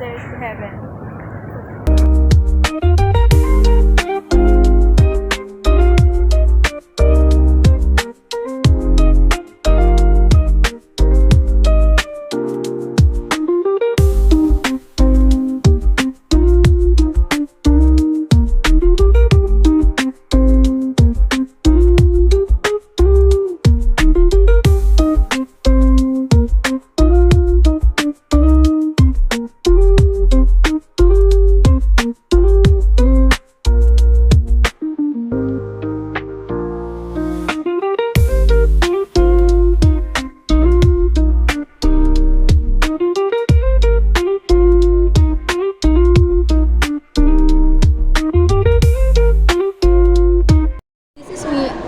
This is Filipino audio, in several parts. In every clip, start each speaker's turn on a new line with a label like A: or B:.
A: stairs to heaven.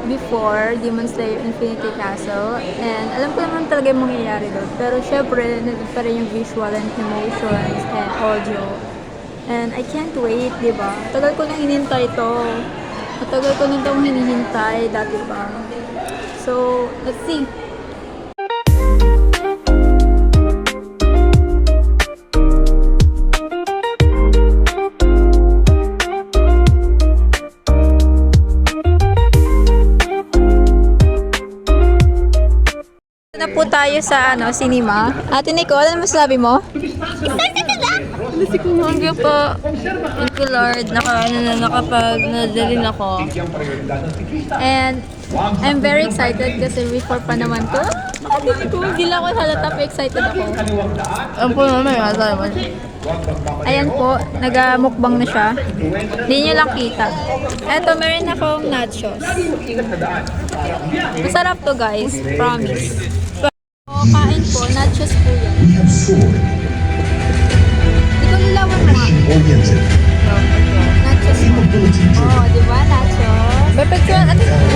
A: Before Demon Slayer Infinity Castle, and alam ko naman talaga yung mangyayari doon, pero syempre nandun pa rin yung visual and emotions and audio, and I can't wait, diba? Tagal ko nang hinintay to, matagal ko nang itong hinihintay dati pa, so let's see. Na po tayo sa cinema. Ate Nicole, ano masasabi mo?
B: Thank you po. Thank you Lord. Nakapag-nadalin ako.
A: And I'm very excited kasi before pa naman to. Ate Nicole, hindi lang ako halata pa excited ako.
B: Ang po naman, masasabi mo.
A: Ayan po, nagamukbang na siya. Hindi nyo lang kita. Eto, meron akong nachos. Masarap to guys, promise. O, kain po, nachos po yan.
C: We have soared,
A: Hindi ko nilawan mo nga.
C: oriented,
A: Nachos po.
C: capability
A: Oo,
C: driven,
A: di ba? Nachos. Perfect yun. Ate Nicole.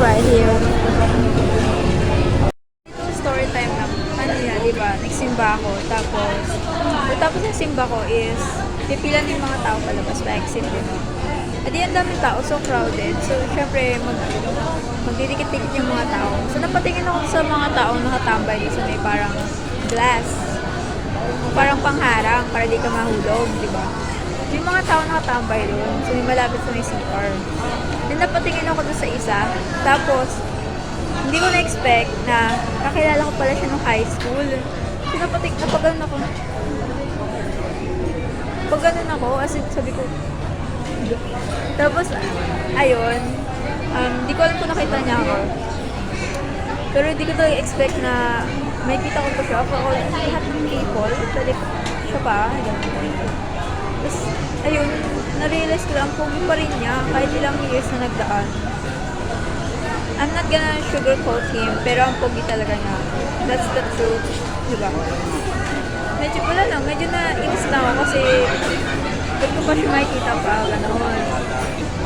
A: Right here. Story time na kanina, di ba? Nagsimba ako. Tapos ng simba ko is pipila ng mga tao palabas pa exit din. At di ang daming tao, so crowded. So, syempre, magdidikit-dikit yung mga tao. So, napatingin ako sa mga tao nakatambay doon sa may parang glass. Parang pangharang, para di ka mahulog, di ba? Yung mga tao nakatambay doon. So, may malapit sa may CR. Then, napatingin ako doon sa isa. Tapos, hindi ko na-expect na kakilala ko pala siya nung high school. So, napaganon ako. Pag-ganon ako, as in, sabi ko, tapos, ayun, hindi ko alam kung nakita niya ako. Pero hindi ko talaga expect na may kita ko pa siya. Ako, lahat ng people, pwede siya pa. Tapos, ayun, na-realize ko lang, pogi pa rin niya kahit ilang years na nagdaan. I'm not gonna sugarcoat him, pero ang pogi talaga niya. That's the truth, diba? Medyo wala lang, medyo na-inis na ako kasi ba't ko pa siya makikita pa, gano'n.